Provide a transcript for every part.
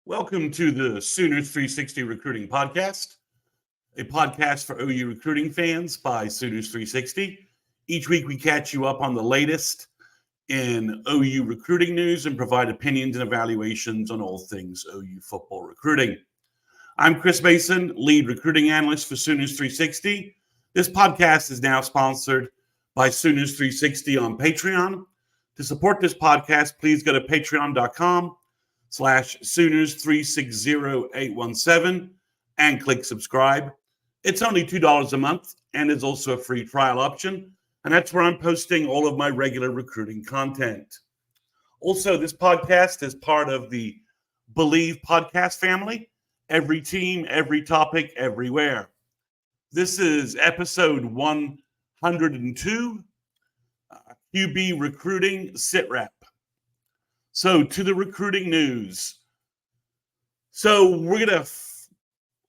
Welcome to the Sooners 360 Recruiting Podcast, a podcast for OU recruiting fans by Sooners 360. Each week we catch you up on the latest in OU recruiting news and provide opinions and evaluations on all things OU football recruiting. I'm Chris Mason, lead recruiting analyst for Sooners 360. This podcast is now sponsored by Sooners 360 on Patreon. To support this podcast, please go to patreon.com/Sooners360817 and click subscribe. It's only $2 a month and is also a free trial option. And that's where I'm posting all of my regular recruiting content. Also, this podcast is part of the Believe podcast family. Every team, every topic, everywhere. This is episode 102, QB Recruiting Sit Rep. So to the recruiting news. So we're going to,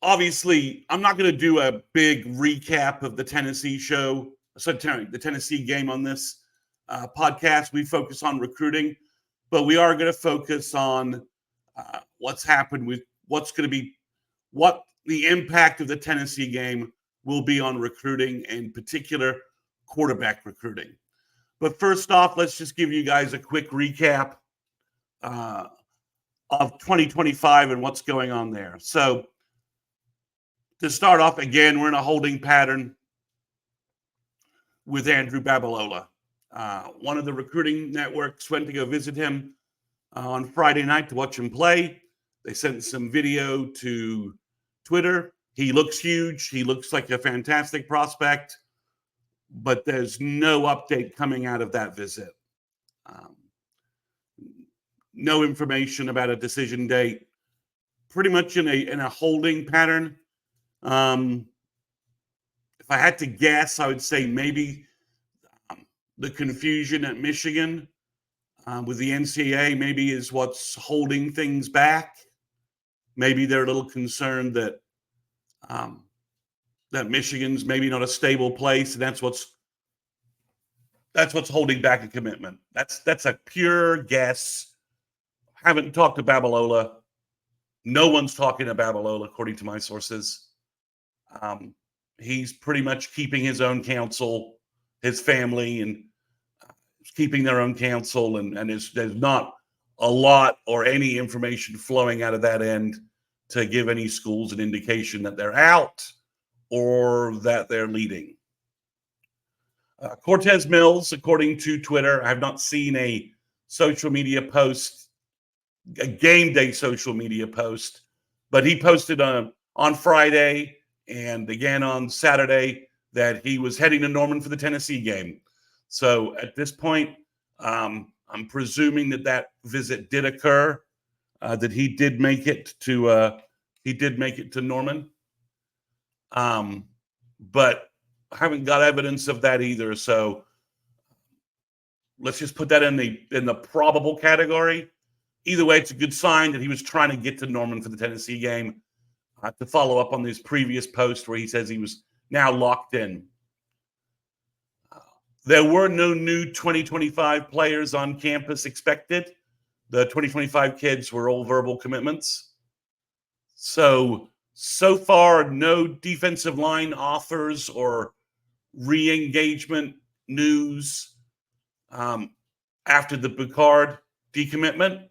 obviously, I'm not going to do a big recap of the Tennessee show, the Tennessee game on this podcast. We focus on recruiting, but we are going to focus on what's happened with what the impact of the Tennessee game will be on recruiting, in particular quarterback recruiting. But first off, let's just give you guys a quick recap of 2025 and what's going on there. So to start off, again, we're in a holding pattern with Andrew Babalola. One of the recruiting networks went to go visit him on Friday night to watch him play. They sent some video to Twitter. He looks huge. He looks like a fantastic prospect, but there's no update coming out of that visit. No information about a decision date. Pretty much in a holding pattern. If I had to guess, I would say maybe the confusion at Michigan with the NCAA maybe is what's holding things back. Maybe they're a little concerned that Michigan's maybe not a stable place, and that's what's holding back a commitment. That's a pure guess. Haven't talked to Babalola. No one's talking to Babalola, according to my sources. He's pretty much keeping his own counsel, his family, and keeping their own counsel, and there's not a lot or any information flowing out of that end to give any schools an indication that they're out or that they're leading. Cortez Mills, according to Twitter, I have not seen a social media post, a game day social media post, but he posted on Friday and again on Saturday that he was heading to Norman for the Tennessee game. So at this point, I'm presuming that visit did occur, that he did make it to Norman, but I haven't got evidence of that either. So let's just put that in the probable category. Either way, it's a good sign that he was trying to get to Norman for the Tennessee game. To follow up on this previous post where he says he was now locked in. There were no new 2025 players on campus expected. The 2025 kids were all verbal commitments. So far, no defensive line offers or re-engagement news after the Boucard decommitment.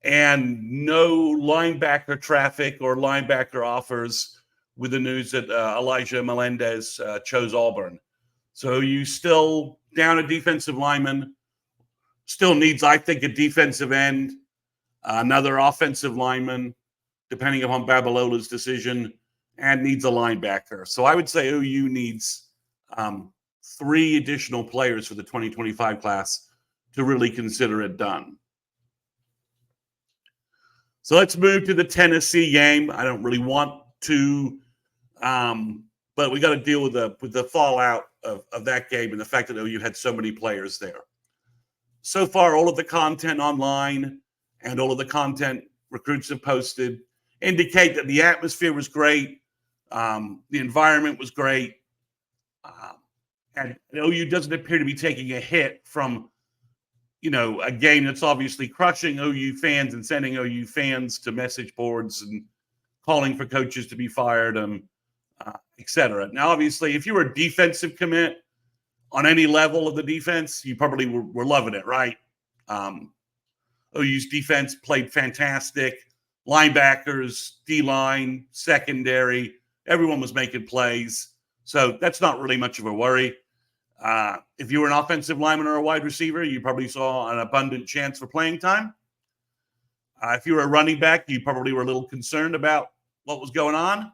And no linebacker traffic or linebacker offers with the news that Elijah Melendez chose Auburn. So you still down a defensive lineman, still needs, I think, a defensive end, another offensive lineman, depending upon Babalola's decision, and needs a linebacker. So I would say OU needs 3 additional players for the 2025 class to really consider it done. So let's move to the Tennessee game. I don't really want to, but we got to deal with the fallout of that game and the fact that OU had so many players there. So far, all of the content online and all of the content recruits have posted indicate that the atmosphere was great, the environment was great, and OU doesn't appear to be taking a hit from a game that's obviously crushing OU fans and sending OU fans to message boards and calling for coaches to be fired, et cetera. Now, obviously, if you were a defensive commit on any level of the defense, you probably were loving it, right? OU's defense played fantastic. Linebackers, D-line, secondary, everyone was making plays. So that's not really much of a worry. If you were an offensive lineman or a wide receiver, you probably saw an abundant chance for playing time. If you were a running back, you probably were a little concerned about what was going on.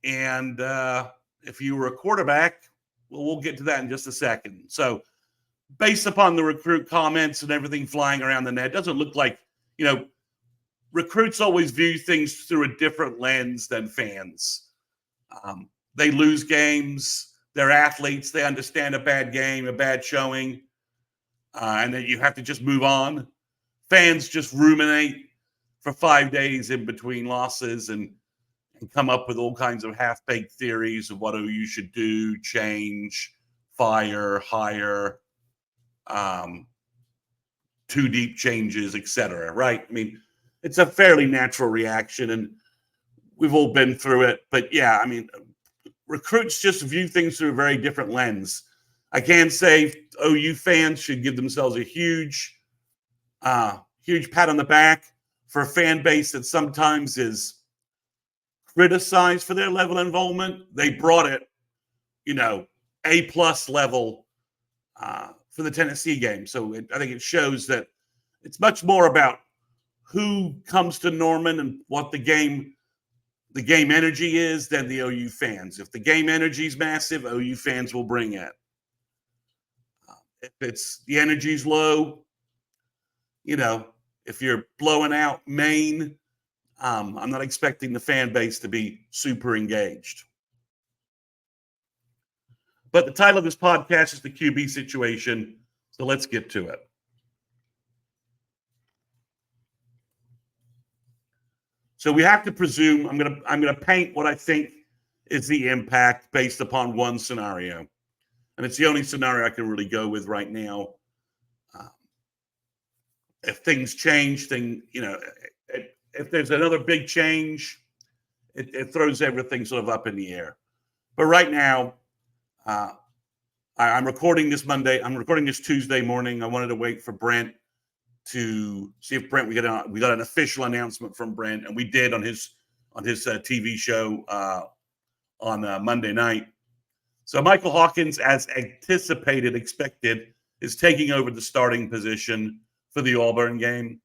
And if you were a quarterback, well, we'll get to that in just a second. So based upon the recruit comments and everything flying around the net, it doesn't look like, recruits always view things through a different lens than fans. They lose games. They're athletes. They understand a bad game, a bad showing, and then you have to just move on. Fans just ruminate for 5 days in between losses and come up with all kinds of half-baked theories of what OU should do, change, fire, hire, two deep changes, etc. Right? I mean, it's a fairly natural reaction, and we've all been through it. But yeah, I mean, recruits just view things through a very different lens. I can say OU fans should give themselves a huge pat on the back for a fan base that sometimes is criticized for their level of involvement. They brought it, A+ level for the Tennessee game. So I think it shows that it's much more about who comes to Norman and what the game energy is than the OU fans. If the game energy is massive, OU fans will bring it. If the energy's low, if you're blowing out Maine, I'm not expecting the fan base to be super engaged. But the title of this podcast is the QB situation, so let's get to it. So we have to presume I'm gonna paint what I think is the impact based upon one scenario, and it's the only scenario I can really go with right now. If things change, if there's another big change, it throws everything sort of up in the air. But right now, I'm recording this Monday. I'm recording this Tuesday morning. I wanted to wait for Brent to see if we got an official announcement from Brent, and we did on his TV show on Monday night. So Michael Hawkins, as expected, is taking over the starting position for the Auburn game.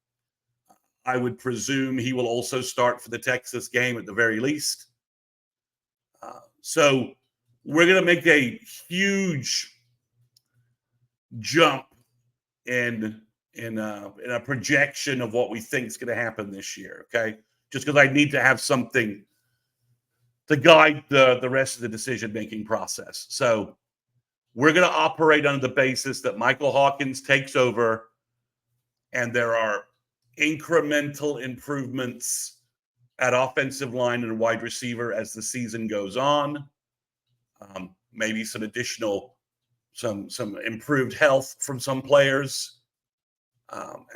I would presume he will also start for the Texas game at the very least. So we're going to make a huge jump in a projection of what we think is going to happen this year, okay? Just because I need to have something to guide the rest of the decision-making process. So we're going to operate on the basis that Michael Hawkins takes over and there are incremental improvements at offensive line and wide receiver as the season goes on. Maybe some additional, some improved health from some players.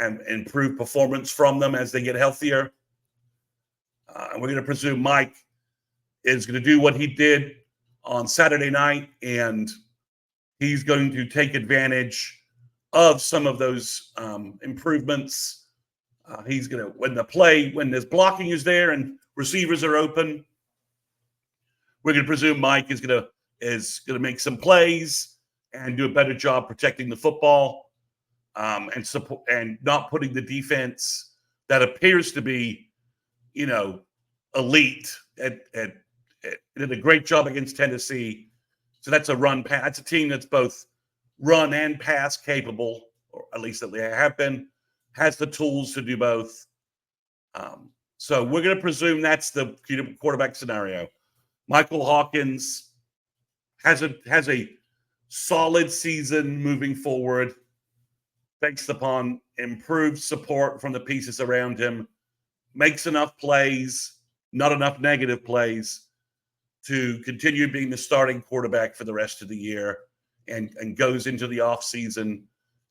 And improved performance from them as they get healthier. And we're going to presume Mike is going to do what he did on Saturday night, and he's going to take advantage of some of those improvements. He's going to, when his blocking is there and receivers are open, we're going to presume Mike is going to make some plays and do a better job protecting the football. And support and not putting the defense that appears to be, elite did a great job against Tennessee. So that's a run pass. That's a team that's both run and pass capable, or at least that they have been, has the tools to do both. So we're going to presume that's the quarterback scenario. Michael Hawkins has a solid season moving forward, based upon improved support from the pieces around him, makes enough plays, not enough negative plays, to continue being the starting quarterback for the rest of the year and goes into the offseason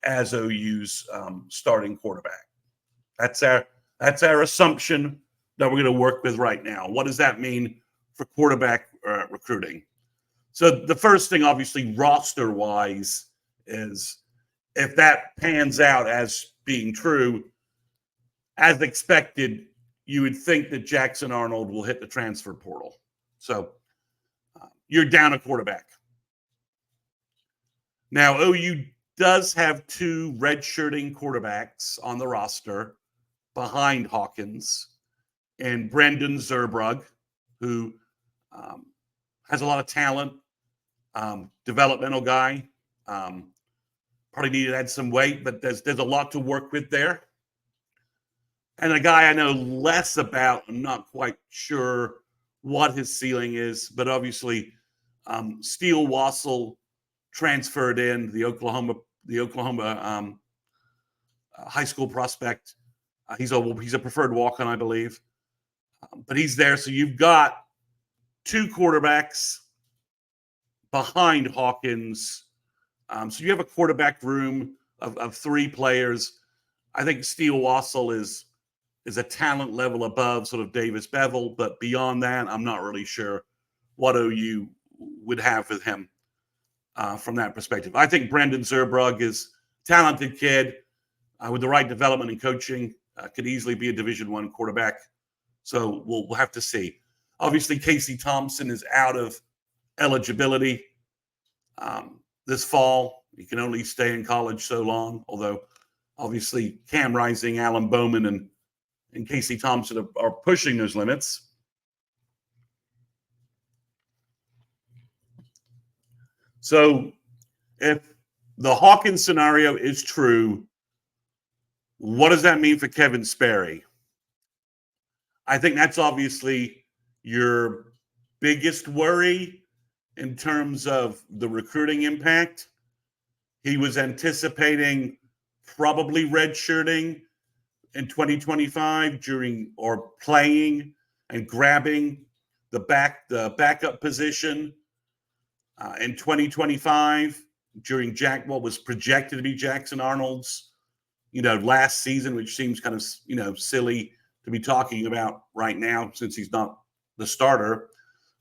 as OU's starting quarterback. That's our assumption that we're going to work with right now. What does that mean for quarterback recruiting? So the first thing, obviously, roster-wise, is if that pans out as being true, as expected, you would think that Jackson Arnold will hit the transfer portal. So you're down a quarterback. Now, OU does have two redshirting quarterbacks on the roster behind Hawkins, and Brendan Zurbrugg, who has a lot of talent, developmental guy. Probably needed to add some weight, but there's a lot to work with there. And a guy I know less about, I'm not quite sure what his ceiling is, but obviously Steele Wassel transferred in, the Oklahoma high school prospect. He's a preferred walk-on, I believe, but he's there. So you've got two quarterbacks behind Hawkins. So you have a quarterback room of three players. I think Steele Wassel is a talent level above sort of Davis Bevel, but beyond that, I'm not really sure what OU would have with him from that perspective. I think Brendan Zurbrugg is a talented kid with the right development and coaching, could easily be a Division I quarterback. So we'll have to see. Obviously, Casey Thompson is out of eligibility this fall. He can only stay in college so long, although obviously Cam Rising, Alan Bowman, and Casey Thompson are pushing those limits. So if the Hawkins scenario is true, what does that mean for Kevin Sperry? I think that's obviously your biggest worry in terms of the recruiting impact. He was anticipating probably redshirting in 2025 or playing and grabbing the backup position in 2025 during what was projected to be Jackson Arnold's, last season, which seems kind of, silly to be talking about right now since he's not the starter.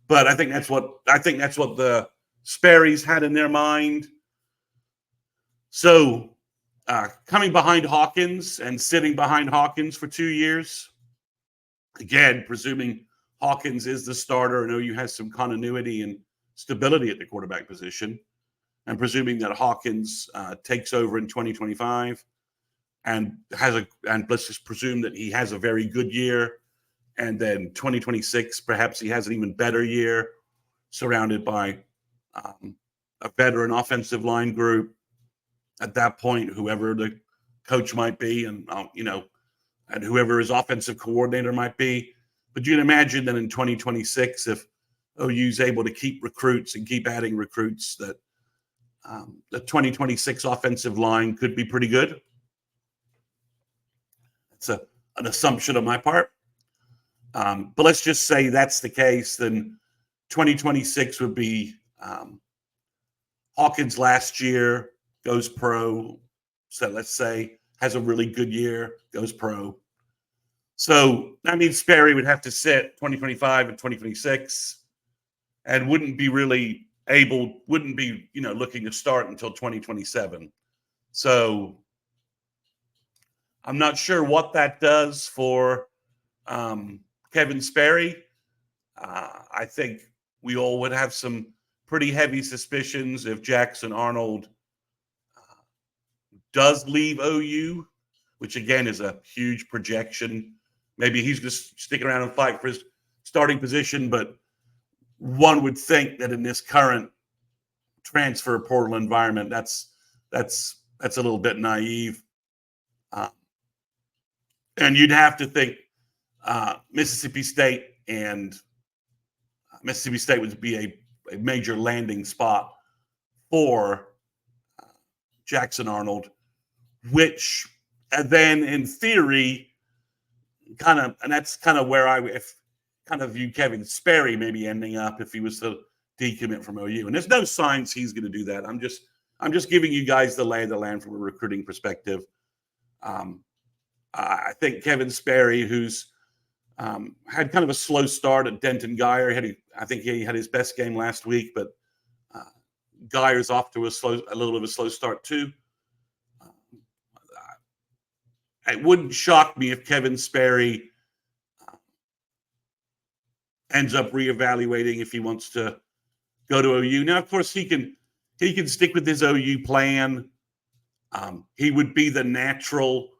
But I think that's what the Sperry's had in their mind. So coming behind Hawkins and sitting behind Hawkins for 2 years, again, presuming Hawkins is the starter and OU has some continuity and stability at the quarterback position, and presuming that Hawkins takes over in 2025 and let's just presume that he has a very good year, and then 2026 perhaps he has an even better year, surrounded by a veteran offensive line group. At that point, whoever the coach might be, and whoever his offensive coordinator might be. But you can imagine that in 2026, if OU is able to keep recruits and keep adding recruits, that the 2026 offensive line could be pretty good. It's an assumption on my part. But let's just say that's the case. Then 2026 would be Hawkins last year, goes pro. So let's say has a really good year, goes pro. So that means Sperry would have to sit 2025 and 2026 and wouldn't be looking to start until 2027. So I'm not sure what that does for Kevin Sperry. I think we all would have some pretty heavy suspicions if Jackson Arnold does leave OU, which again is a huge projection. Maybe he's just sticking around and fight for his starting position, but one would think that in this current transfer portal environment, that's a little bit naive. And you'd have to think Mississippi State would be a major landing spot for Jackson Arnold, which then in theory and that's kind of where I view Kevin Sperry maybe ending up if he was to decommit from OU. And there's no signs he's going to do that. I'm just I'm just giving you guys the lay of the land from a recruiting perspective. I think Kevin Sperry, who's had kind of a slow start at Denton Guyer, I think he had his best game last week, but Guyer's off to a little bit of a slow start too. It wouldn't shock me if Kevin Sperry ends up reevaluating if he wants to go to OU. Now, of course, he can stick with his OU plan. He would be the natural.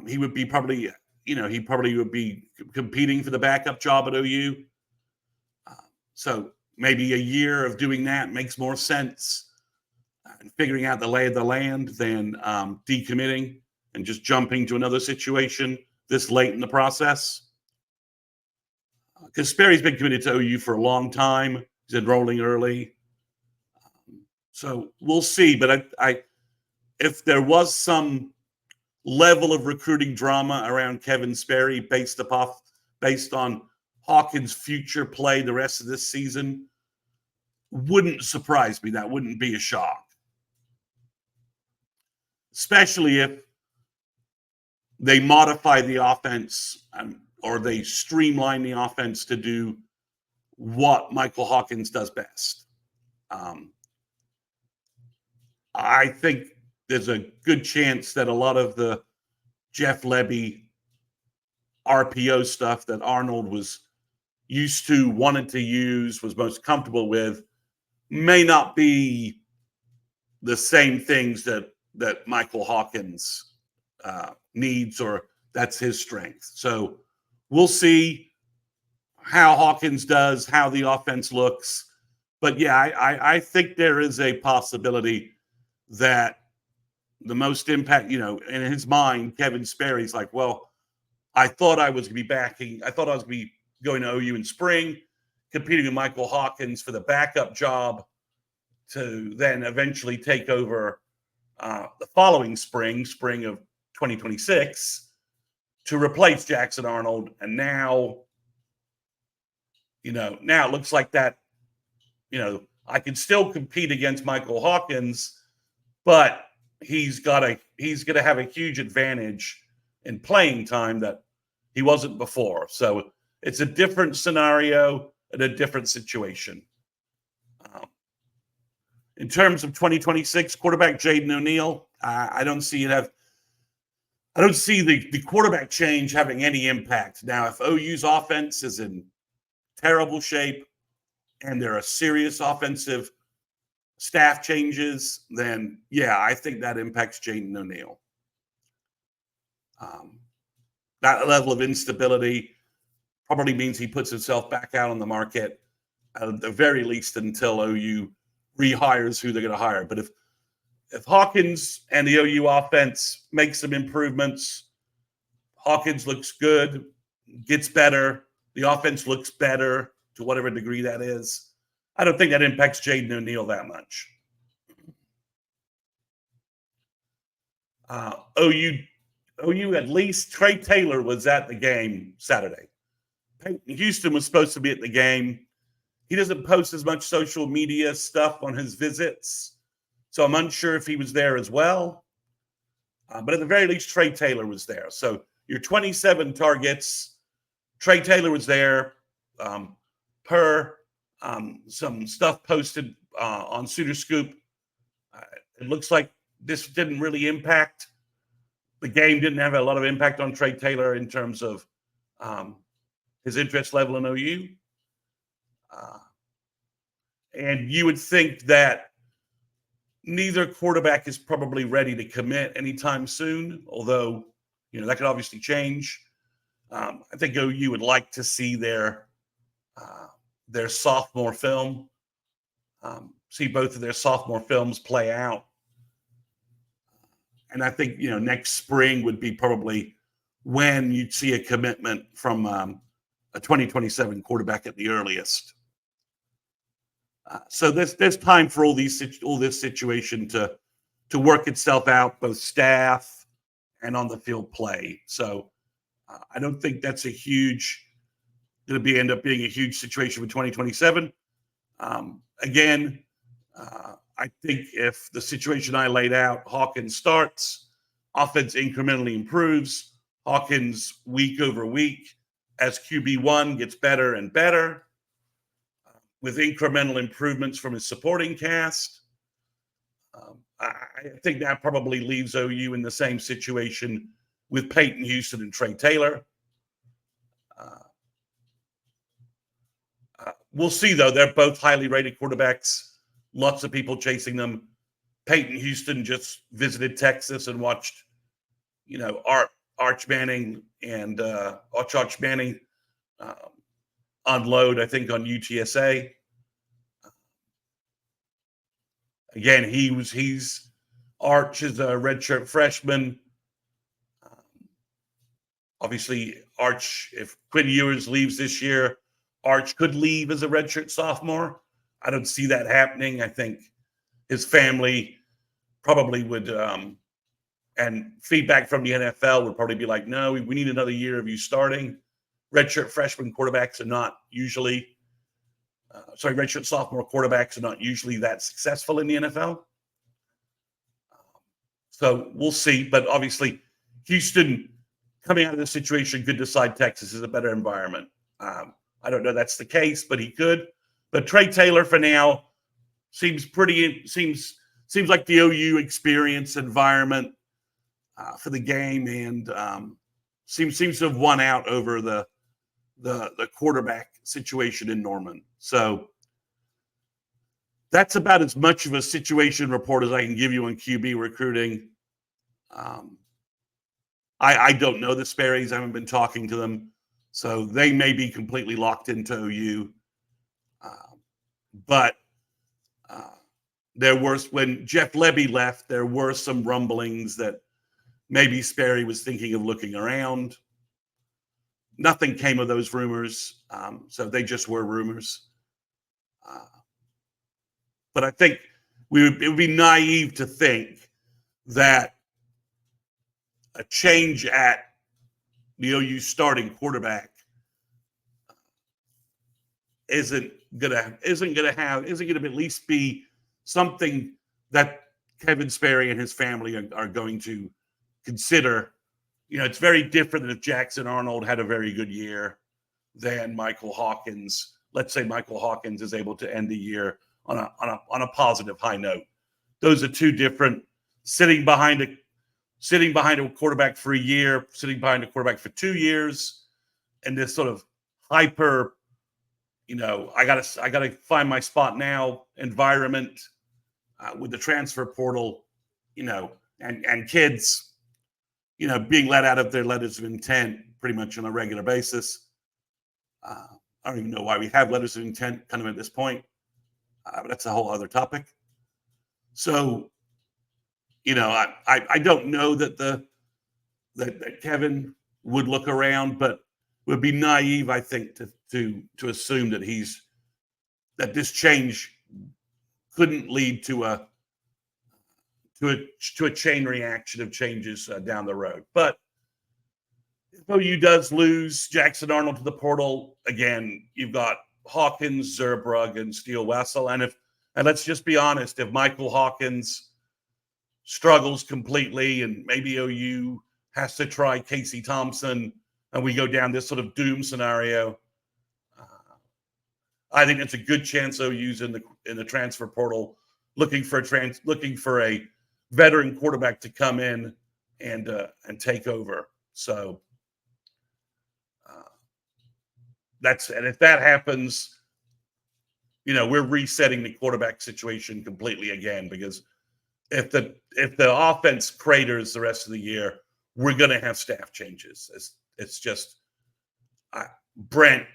He would be probably, he probably would be competing for the backup job at OU. So maybe a year of doing that makes more sense and figuring out the lay of the land than decommitting and just jumping to another situation this late in the process. Because Sperry's been committed to OU for a long time. He's enrolling early. So we'll see. But if there was some level of recruiting drama around Kevin Sperry based on Hawkins' future play the rest of this season, wouldn't surprise me. That wouldn't be a shock. Especially if they modify the offense or they streamline the offense to do what Michael Hawkins does best. I think there's a good chance that a lot of the Jeff Lebby RPO stuff that Arnold was used to, wanted to use, was most comfortable with, may not be the same things that Michael Hawkins needs, or that's his strength. So we'll see how Hawkins does, how the offense looks. But yeah, I think there is a possibility that the most impact, in his mind, Kevin Sperry's like, well, I thought I was going to be going to OU in spring, competing with Michael Hawkins for the backup job to then eventually take over the following spring of 2026 to replace Jackson Arnold. And now it looks like that, I can still compete against Michael Hawkins, but he's going to have a huge advantage in playing time that he wasn't before. So it's a different scenario and a different situation. In terms of 2026 quarterback Jaden O'Neal, I don't see the quarterback change having any impact. Now, if OU's offense is in terrible shape and there are serious offensive staff changes, then yeah, I think that impacts Jaden O'Neal. That level of instability probably means he puts himself back out on the market at the very least until OU rehires who they're going to hire. But if Hawkins and the OU offense make some improvements, Hawkins looks good, gets better, the offense looks better to whatever degree that is, I don't think that impacts Jaden O'Neal that much. OU, at least Trey Taylor was at the game Saturday. Houston was supposed to be at the game. He doesn't post as much social media stuff on his visits, so I'm unsure if he was there as well. But at the very least, Trey Taylor was there. So your 27 targets, Trey Taylor was there per some stuff posted on Suitor Scoop. It looks like this didn't really impact. The game didn't have a lot of impact on Trey Taylor in terms of his interest level in OU. And you would think that neither quarterback is probably ready to commit anytime soon, although, that could obviously change. I think OU would like to see their sophomore film, see both of their sophomore films play out. And I think, next spring would be probably when you'd see a commitment from a 2027 quarterback at the earliest. So there's time for all this situation to work itself out, both staff and on the field play. So I don't think that's end up being a huge situation for 2027. Again, I think if the situation I laid out, Hawkins starts, offense incrementally improves, Hawkins week over week as QB1 gets better and better with incremental improvements from his supporting cast. I think that probably leaves OU in the same situation with Peyton Houston and Trey Taylor. We'll see, though. They're both highly rated quarterbacks. Lots of people chasing them. Peyton Houston just visited Texas and watched, Arch Manning and Arch Manning unload, I think, on UTSA. Again, he's Arch is a redshirt freshman. Obviously, Arch, if Quinn Ewers leaves this year, Arch could leave as a redshirt sophomore. I don't see that happening. I think his family probably would, and feedback from the NFL would probably be like, no, we need another year of you starting. Redshirt freshman quarterbacks are not usually, redshirt sophomore quarterbacks are not usually that successful in the NFL. So we'll see. But obviously, Houston coming out of this situation could decide Texas is a better environment. I don't know that's the case, but he could. But Trey Taylor for now seems like the OU experience environment for the game, and seems to have won out over the quarterback situation in Norman. So that's about as much of a situation report as I can give you on QB recruiting. I don't know the Sperrys. I haven't been talking to them. So they may be completely locked into OU. But when Jeff Lebby left, there were some rumblings that maybe Sperry was thinking of looking around. Nothing came of those rumors. So they just were rumors. But I think it would be naive to think that a change at the OU starting quarterback isn't gonna at least be something that Kevin Sperry and his family are going to consider. It's very different than if Jackson Arnold had a very good year than Michael Hawkins. Let's say Michael Hawkins is able to end the year on a positive high note. Those are two different. Sitting behind a quarterback for a year, sitting behind a quarterback for 2 years, and this sort of hyper, I gotta find my spot now environment with the transfer portal, and kids, being let out of their letters of intent pretty much on a regular basis. I don't even know why we have letters of intent kind of at this point, but that's a whole other topic. So, I don't know that Kevin would look around, but would be naive, I think, to assume that this change couldn't lead to a chain reaction of changes down the road. But if OU does lose Jackson Arnold to the portal, again, you've got Hawkins, Zerbrug, and Steele Wessel. And let's just be honest, if Michael Hawkins struggles completely and maybe OU has to try Casey Thompson and we go down this sort of doom scenario, I think it's a good chance OU's in the transfer portal looking for a veteran quarterback to come in and take over. So and if that happens, we're resetting the quarterback situation completely again, because if the offense craters the rest of the year, we're going to have staff changes. It's just Brent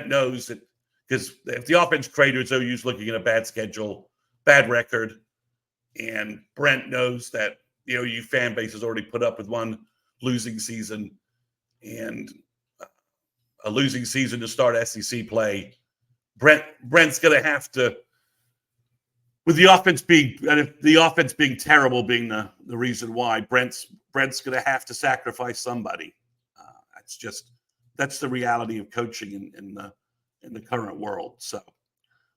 knows that, because if the offense craters, OU's looking at a bad schedule, bad record, and Brent knows that the OU fan base has already put up with one losing season and a losing season to start SEC play. Brent's going to have to, with the offense being terrible being the reason why, Brent's going to have to sacrifice somebody. That's the reality of coaching in the current world. So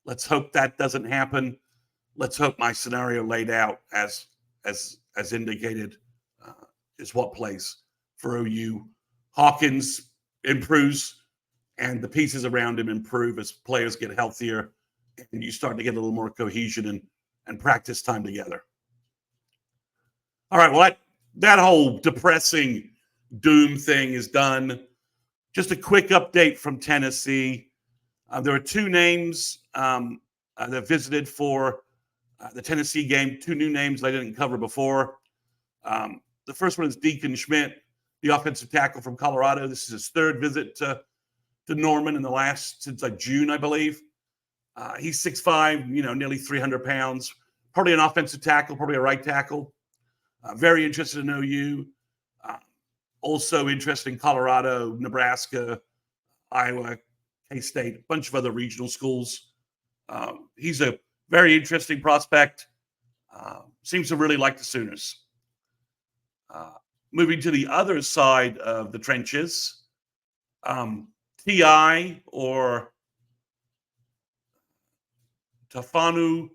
let's hope that doesn't happen. let's hope my scenario laid out as indicated is what plays for OU. Hawkins improves, and the pieces around him improve as players get healthier, and you start to get a little more cohesion and practice time together. All right, well, that whole depressing doom thing is done. Just a quick update from Tennessee. There are two names that visited for the Tennessee game, two new names I didn't cover before. The first one is Deacon Schmidt, the offensive tackle from Colorado. This is his third visit to Norman in the last, since like June, I believe. He's 6'5", nearly 300 pounds. Probably an offensive tackle, probably a right tackle. Very interested in OU. Also interested in Colorado, Nebraska, Iowa, K-State, a bunch of other regional schools. He's a very interesting prospect. Seems to really like the Sooners. Moving to the other side of the trenches, T.I. or Tafanu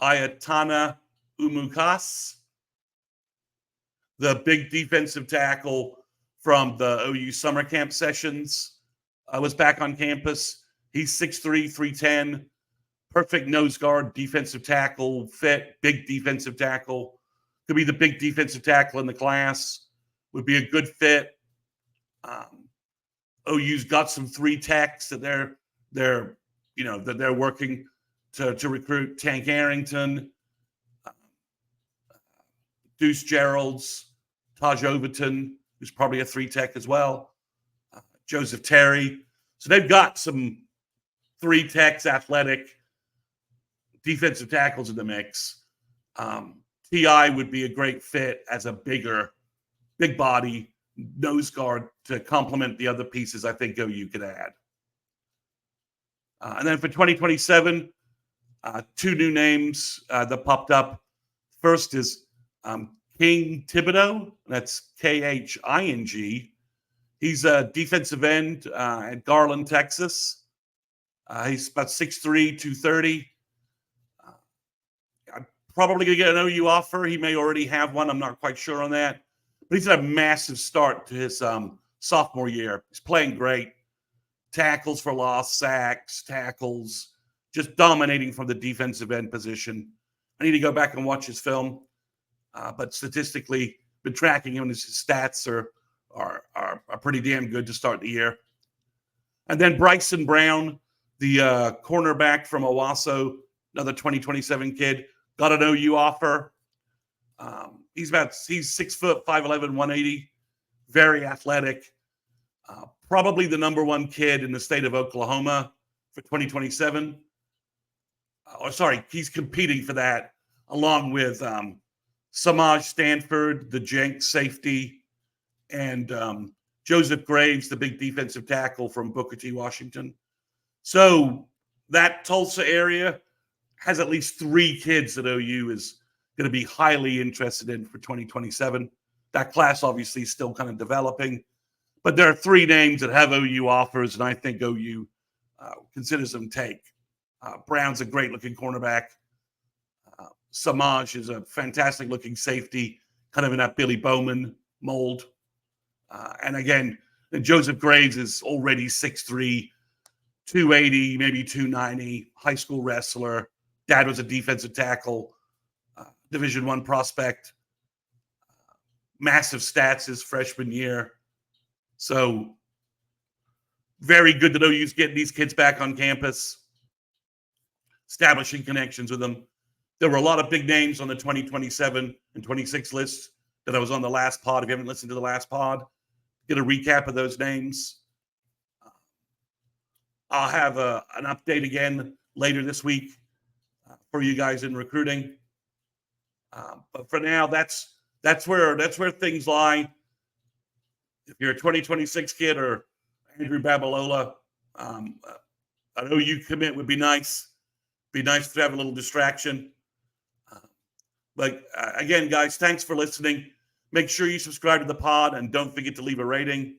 Ayatana Umukas, the big defensive tackle from the OU summer camp sessions, was back on campus. He's 6'3", 310, perfect nose guard, defensive tackle fit, big defensive tackle. Could be the big defensive tackle in the class. Would be a good fit. OU's got some 3 techs that they're working to recruit. Tank Arrington, Deuce Geralds, Taj Overton, who's probably a 3 tech as well. Joseph Terry. So they've got some 3 techs, athletic defensive tackles in the mix. T.I. would be a great fit as a big body nose guard to complement the other pieces I think OU could add. And then for 2027, 2 new names that popped up. First is King Thibodeau. That's K-H-I-N-G. He's a defensive end at Garland, Texas. He's about 6'3", 230. I'm probably going to get an OU offer. He may already have one. I'm not quite sure on that. But he's had a massive start to his sophomore year. He's playing great. Tackles for loss, sacks, tackles, just dominating from the defensive end position. I need to go back and watch his film. But statistically, been tracking him, and his stats are pretty damn good to start the year. And then Bryson Brown, the cornerback from Owasso, another 2027 kid, got an OU offer. He's 6 foot, 5'11", 180, very athletic. Probably the number 1 kid in the state of Oklahoma for 2027. He's competing for that along with Samaj Stanford, the Jenks safety, and Joseph Graves, the big defensive tackle from Booker T. Washington. So that Tulsa area has at least 3 kids that OU is going to be highly interested in for 2027. That class obviously is still kind of developing, but there are 3 names that have OU offers, and I think OU considers them take. Brown's a great-looking cornerback. Samaj is a fantastic-looking safety, kind of in that Billy Bowman mold. And again, Joseph Graves is already 6'3", 280, maybe 290, high school wrestler. Dad was a defensive tackle, Division I prospect. Massive stats his freshman year. So very good that OU's getting these kids back on campus, establishing connections with them. There were a lot of big names on the 2027 and 26 lists that I was on the last pod. If you haven't listened to the last pod, get a recap of those names. I'll have an update again later this week for you guys in recruiting. But for now, that's where things lie. If you're a 2026 kid or Andrew Babalola, an OU commit would be nice. Be nice to have a little distraction. But again, guys, thanks for listening. Make sure you subscribe to the pod and don't forget to leave a rating.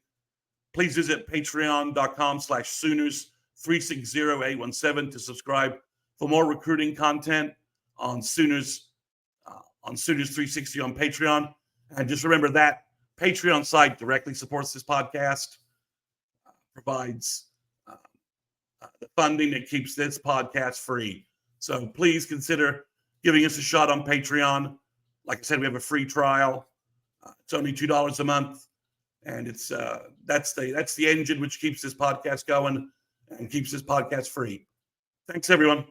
Please visit patreon.com/Sooners360817 to subscribe for more recruiting content. on Sooners 360 on Patreon. And just remember that Patreon site directly supports this podcast, provides the funding that keeps this podcast free. So please consider giving us a shot on Patreon. Like I said, we have a free trial. It's only $2 a month, and it's that's the engine which keeps this podcast going and keeps this podcast free. Thanks, everyone.